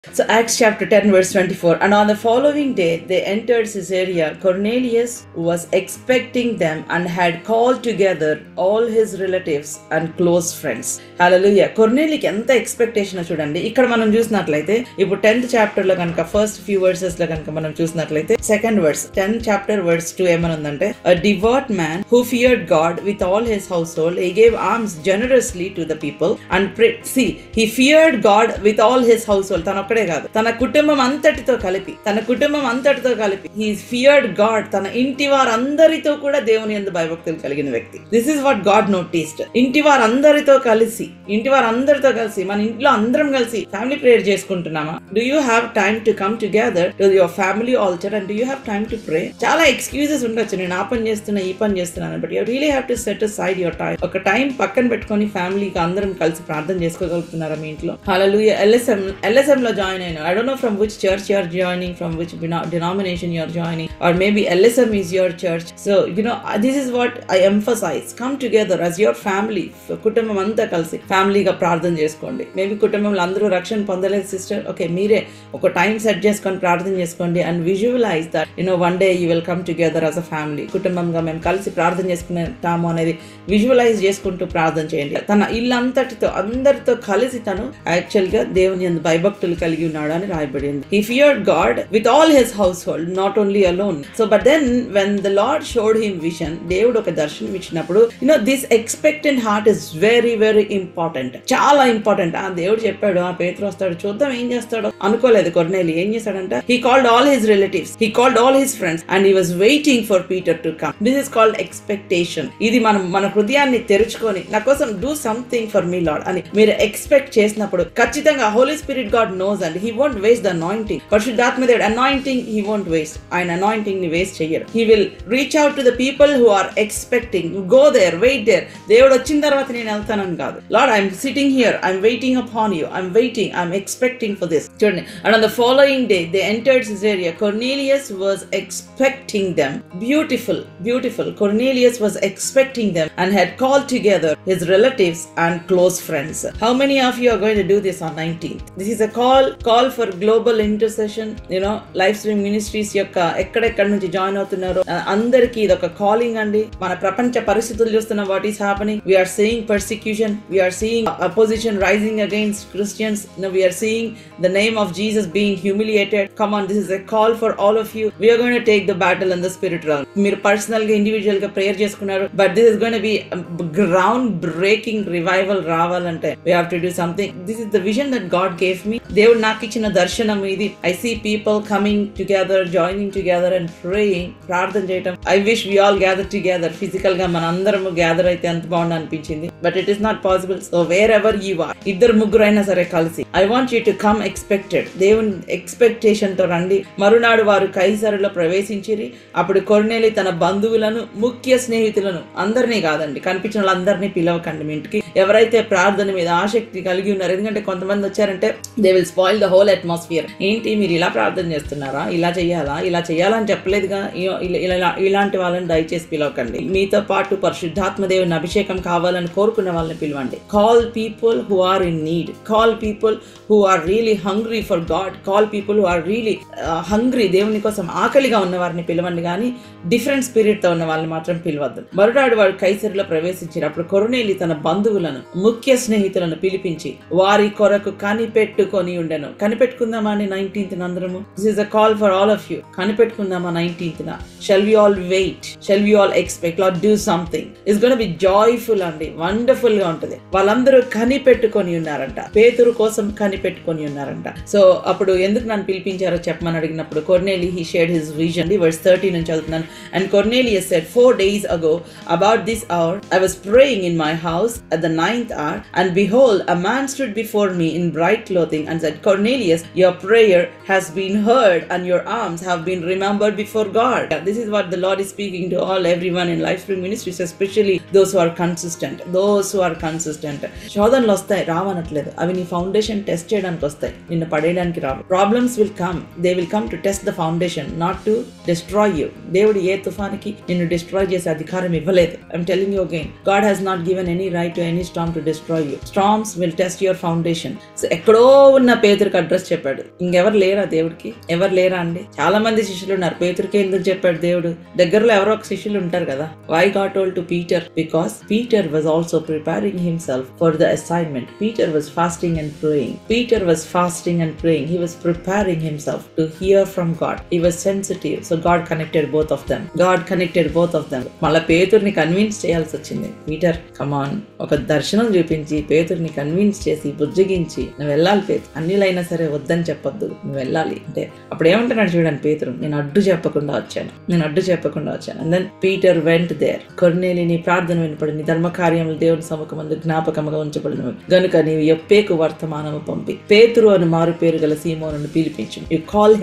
So Acts chapter 10 verse 24. And on the following day they entered Caesarea. Cornelius was expecting them and had called together all his relatives and close friends. Hallelujah. కొర్నేలికి ఎంత expectation చూడండి. ఇక్కడ మనం చూసినట్లయితే ఇప్పుడు 10th chapter లో కనుక first few versus లో కనుక మనం చూసినట్లయితే second verse 10th chapter verse 2 ఏమనుందంటే, a devout man who feared God with all his household, he gave alms generously to the people and prayed. See, he feared God with all his household. ఒక్కడే కాదు, తన కుటుంబం అంతటితో కలిపి he feared God. తన ఇంటి వారందరితో కూడా దేవుని యందు భయభక్తులు కలిగిన వ్యక్తి. This is what God noticed. ఇంటి వారందరితో కలిసి మన ఇంట్లో అందరం కలిసి ఫ్యామిలీ ప్రేయర్ చేసుకుంటున్నామా? Do you have time to come together to your family altar and do you have time to pray? చాలా ఎక్స్క్యూజెస్ ఉండొచ్చు, నేను ఆ పని చేస్తున్నా ఈ పని చేస్తున్నాను, but you really have to set aside your time. ఒక టైం పక్కన పెట్టుకొని ఫ్యామిలీకి అందరం కలిసి ప్రార్థన చేసుకోగలుగుతున్నారా మీ ఇంట్లో? హల్లెలూయా. LSM లో జాయిన్ అయినా, I don't know from which church you are joining, from which denomination you are joining, or maybe LSM is your church. So this is what I emphasize. Come together as your family. కుటుంబం అంతా కలిసి ఫ్యామిలీగా ప్రార్థన చేసుకోండి. Maybe కుటుంబంలో అందరూ రక్షణ పొందలేదు sister, okay, మీరే ఒక టైం సెట్ చేసుకొని ప్రార్థన చేసుకోండి and visualise that one day you will come together as a family. కుటుంబంగా మేము కలిసి ప్రార్థన చేసుకునేటాము అనేది విజువలైజ్ చేసుకుంటూ ప్రార్థన చేయండి. తన ఇల్లంతటితో అందరితో కలిసి తను యాక్చువల్ గా దేవుని యందు భయభక్తులు కలిగి ఉన్నాడు అని రాయబడింది. He feared God with all his household, not only alone. So but then when the Lord showed him vision, దేవుడు ఒక దర్శనం ఇచ్చినప్పుడు this expectant heart is very very important. చాలా ఇంపార్టెంట్. ఆ దేవుడు చెప్పాడు, ఆ పేతురు వస్తాడు, చూద్దాం ఏం చేస్తాడో అనుకోలేదు. కొర్నేలి ఏం చేశాడంట? He called all his relatives, he called all his friends and he was waiting for Peter to come. This is called expectation. ఇది మన హృదయాన్ని తెరుచుకొని నా కోసం do something for me Lord అని మీరు ఎక్స్పెక్ట్ చేసినప్పుడు ఖచ్చితంగా Holy Spirit God knows and he won't waste the anointing. పరిశుద్ధాత్మ దేవుడు anointing he won't waste. ఆయన anointing ని వేస్ట్ చెయ్యరు. He will reach out to the people who are expecting. Go there, wait there. దేవుడు వచ్చిన తర్వాత నేను వెళ్తానని కాదు. Lord, I'm sitting here, I'm waiting upon you, I'm expecting for this. చూడండి. And on the following day they entered Caesarea. Cornelius was expecting them. Beautiful. Cornelius was expecting them and had called together his relatives and close friends. How many of you are going to do this on 19th? This is a call for global intercession. Life stream ministries యొక్క ఎక్కడెక్కడ నుంచి join అవుతున్నారో అందరికి ఇది ఒక calling అండి. మన ప్రపంచ పరిస్థితులు చూస్తున్న what is happening. We're seeing persecution, we're seeing opposition rising against Christians. We're seeing the name of Jesus being humiliated. Come on, this is a call for all of you. We're going to take the battle in the spirit realm. మీరు personal గా individual గా prayer చేసుకున్నారు, but this is going to be ground breaking revival రావాలంటే we have to do something. This is the vision that God gave me. దేవుడు నాకు ఇచ్చిన దర్శనం ఇది. I see people coming together, joining together and praying, ప్రార్థన చేయటం. I wish we all gather together. Physical గా మన అందరం గ్యాదర్ అయితే ఎంత బాగుంది అనిపించింది, but it is not possible. So wherever you are, ఇద్దరు ముగ్గురు అయినా సరే కలిసి, I want you to come expected. దేవుని ఎక్స్పెక్టేషన్ తో రండి. మరునాడు వారు కైసరులో ప్రవేశించిరి. అప్పుడు కొర్నేలి తన బంధువులను, ముఖ్య స్నేహితులను, అందరినీ కాదండి, కనిపించిన వాళ్ళందరినీ పిలవకండి మీ ఇంటికి. ఎవరైతే ప్రార్థన మీద ఆసక్తి కలిగి ఉన్నారు, ఎందుకంటే కొంతమంది వచ్చారంటే they will spoil the whole atmosphere. ఏంటి మీరు ఇలా ప్రార్థన చేస్తున్నారా, ఇలా చేయాలని చెప్పలేదుగా, ఇలాంటి వాళ్ళని దయచేసి పిలవకండి. మీతో పాటు పరిశుద్ధాత్మ దేవుని అభిషేకం కావాలని కోరుకునే వాళ్ళని పిలవండి. Call people who are in need, call people who are really hungry for God, call people who are really hungry, దేవుని కోసం ఆకలిగా ఉన్న వారిని పిలవండి, కానీ డిఫరెంట్ స్పిరిట్ తో ఉన్న వాళ్ళని మాత్రం పిలవద్దు. మరునాడు వాడు కైసరులో ప్రవేశించారు. అప్పుడు కొర్నేలి తన బంధువులను, ముఖ్య స్నేహితులను పిలిపించి వారి కొరకు కనిపెట్టుకొని ఉండెను. కనిపెట్టుకుందామా అని 19th అందరము. This is a call for all of you. కనిపెట్టుకుందామా 19th. Shall we all wait? Shall we all expect? Lord, do something. It's going to be joyful అండి, వండర్ఫుల్ గా ఉంటది. వాళ్ళందరూ కనిపెట్టుకొని ఉన్నారంట, పేతురు కోసం కనిపెట్టుకొని ఉన్నారంట. సో అప్పుడు ఎందుకు నన్ను పిలిపించారో చెప్పమని అడిగినప్పుడు కొర్నేలి he shared his vision. Verse 13 నుంచి చదువుతున్నాను. And Cornelius said, 4 days ago about this hour I was praying in my house at the 9th hour, and behold, a man stood before me in bright clothing and said, Cornelius, your prayer has been heard and your alms have been remembered before God. This is what the Lord is speaking to everyone in Life Spring Ministries, especially those who are consistent. శోధనలు వస్తాయి, రావనట్లేదు. అవి నీ foundation test చేయడానికి వస్తాయి, నిన్ను పడేయడానికి రావు. Problems will come, they will come to test the foundation, not to destroy you. దేవుడు ఏ తుఫానికి నిన్ను డిస్ట్రాయ్ చేసే అధికారం ఇవ్వలేదు. I'm telling you again, God has not given any right to any storm to destroy you. Storms will test your foundation. ఎక్కడో ఉన్న పేతురికి address చెప్పాడు. ఇంకెవరు లేరా దేవుడికి? ఎవరు లేరా అండి? చాలా మంది శిష్యులు ఉన్నారు. పేతురికి ఎందుకు చెప్పాడు దేవుడు? దగ్గరలో ఎవరో ఒక శిష్యులు ఉంటారు కదా. Why God told to Peter? Because Peter was also preparing himself for the assignment. Peter was fasting and praying. Peter was fasting and praying. He was preparing himself to hear from God. He was sensitive. So God connected both of them. మళ్ళా పేతుర్ని convince చేయాల్సి వచ్చింది. Peter కమాన్, ఒక దర్శనం చూపించి పేతుర్ని convince చేసి బుజ్జగించి, నువ్వు వెళ్ళాలి పేతురు, అన్నిలైనా సరే వద్దని చెప్పొద్దు, నువ్వు వెళ్ళాలి అంటే అప్పుడు ఏమంటున్నాడు చూడండి పేతురు, నేను అడ్డు చెప్పకుండా వచ్చాను. And then Peter went there. కొర్నేలి, నీ ప్రార్థన వినపడి నీ ధర్మ కార్యములు దేవుని సముఖమందు జ్ఞాపకముగా ఉంచబడినవి గనుక నీవు యొప్పేకు వర్తమానము పంపి పేతురు అని మారు పేరు గల సీమోనును పిలిపించు. You call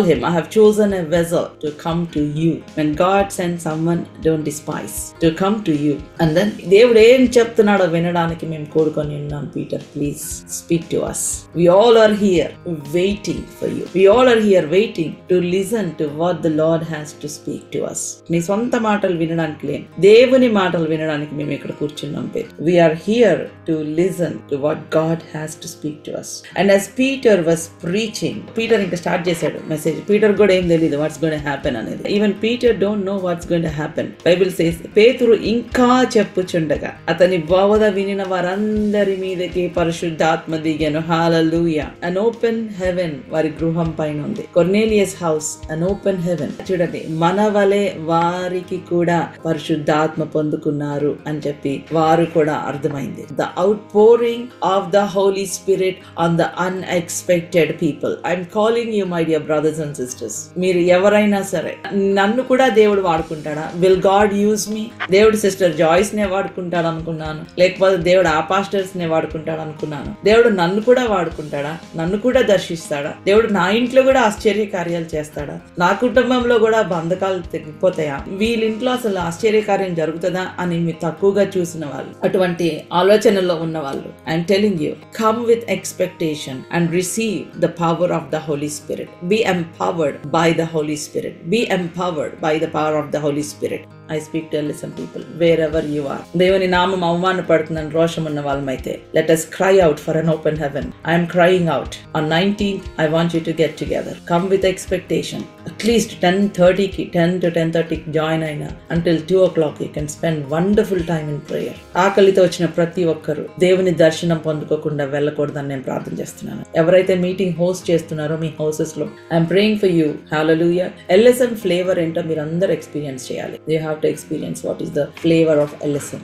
him. I have chosen a vessel to come to you. When God sends someone, don't despise. To come to you. And then దేవుడు ఏం చెప్తున్నాడో వినడానికి మేము కోరుకొని ఉన్నాం. Peter, please speak to us. We all are here waiting for you. We all are here waiting to listen to what the Lord has to speak to us. నీ సొంత మాటలు వినడానికి లేదు, దేవుని మాటలు వినడానికి మేము ఇక్కడ కూర్చున్నాం పేరు. We are here to listen to what God has to speak to us. And as Peter was preaching, Peter ఇంకా స్టార్ట్ చేశాడు మెసేజ్. పీటర్ కూడా ఏం తెలియదు వాట్స్ గోయింగ్ టు హ్యాపెన్ అనేది. Even Peter don't know what's going to happen. Bible says పేతురు ఇంకా చెప్పుచుండగా అతని బోధ వినిన వారందరి మీదకి పరిశుద్ధాత్మ దిగాను. హల్లెలూయా. an open heaven వారి గృహం పైన ఉంది. Cornelius house an open heaven. చూడండి, మన వలె వారికి కూడా పరిశుద్ధాత్మ పొందుకున్నారు అని చెప్పి వారు కూడా అర్థమైంది. the outpouring of the Holy Spirit on the unexpected people. I'm calling you, my dear brothers and sisters. మీరు ఎవరైనా సరే, నన్ను కూడా దేవుడు వాడుకుంటాడా? Will God use me? దేవుడు సిస్టర్ జాయిస్ నే వాడుకుంటాడు అనుకున్నాను, లేకపోతే దేవుడు ఆ పాస్టర్స్ నే వాడుకుంటాడు అనుకున్నాను. దేవుడు నన్ను కూడా వాడుకుంటాడా? నన్ను కూడా దర్శిస్తాడా? దేవుడు నా ఇంట్లో కూడా ఆశ్చర్య కార్యాలు చేస్తాడా? నా కుటుంబంలో కూడా బంధకాలు తెగిపోతాయా? వీళ్ళింట్లో అసలు ఆశ్చర్య కార్యం జరుగుతుందా అని మీరు తక్కువగా చూసిన వాళ్ళు, అటువంటి ఆలోచనలో ఉన్న వాళ్ళు, I'm telling you, come with expectation and receive the power of the Holy Spirit. Be empowered by the Holy Spirit. Be empowered by the power of the Holy Spirit. I speak to some people wherever you are. దేవుని నామం అవమానపడుతుందని రోషం ఉన్న వాళ్ళమైతే, let us cry out for an open heaven. I am crying out. On 19th, I want you to get together. Come with expectation. At least 10 to 10:30 join అయినా until 2 o'clock you can spend wonderful time in prayer. ఆకలితో వచ్చిన ప్రతి ఒక్కరు దేవుని దర్శనం పొందుకోకుండా వెళ్ళకూడదని నేను ప్రార్థన చేస్తున్నాను. ఎవరైతే మీటింగ్ హోస్ట్ చేస్తున్నారో మీ హౌసెస్ లో, I'm praying for you. Hallelujah. LSM flavour ఏంటో మీరు అందరూ ఎక్స్పీరియన్స్ చేయాలి. You have to experience what is the flavour of LSM.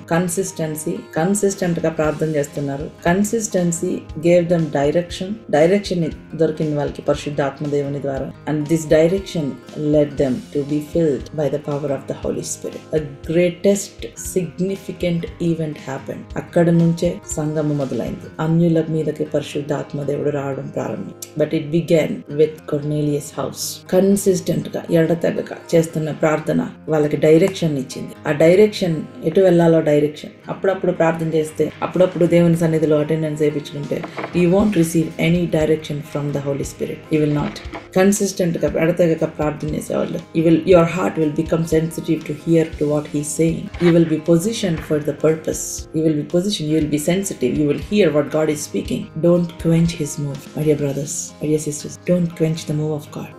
Consistent గా ప్రార్థన చేస్తున్నారు. కన్సిస్టెన్సీ గేవ్ దమ్ డైరెక్షన్ దొరికింది వాళ్ళకి పరిశుద్ధాత్మ దేవుని ద్వారా. And this direction led them to be filled by the power of the Holy Spirit. A greatest significant event happened. అక్కడ నుంచే సంగమం మొదలైంది. అన్యుల మీదకి పరిశుద్ధాత్మ దేవుడు రావడం ప్రారంభం. But it began with Cornelius house. Consistent గా ఎడతెగక చేస్తున్న ప్రార్థన వాళ్ళకి డైరెక్షన్ ఇచ్చింది. ఆ డైరెక్షన్ ఎటు వెళ్ళాలో డైరెక్షన్. అప్పుడప్పుడు ప్రార్థన చేస్తే, అప్పుడప్పుడు దేవుని సన్నిధిలో అటెండెన్స్ వేయించుకుంటే, you won't receive any direction from the Holy Spirit. You will not. Consistent గా ఎడతెగక ప్రార్థన చేసేవాళ్ళు, your heart will become sensitive to hear to what he's saying. You will be positioned for the purpose. You will be sensitive. You will hear what God is speaking. Don't quench his move. My dear brothers, my dear sisters, don't quench the move of God.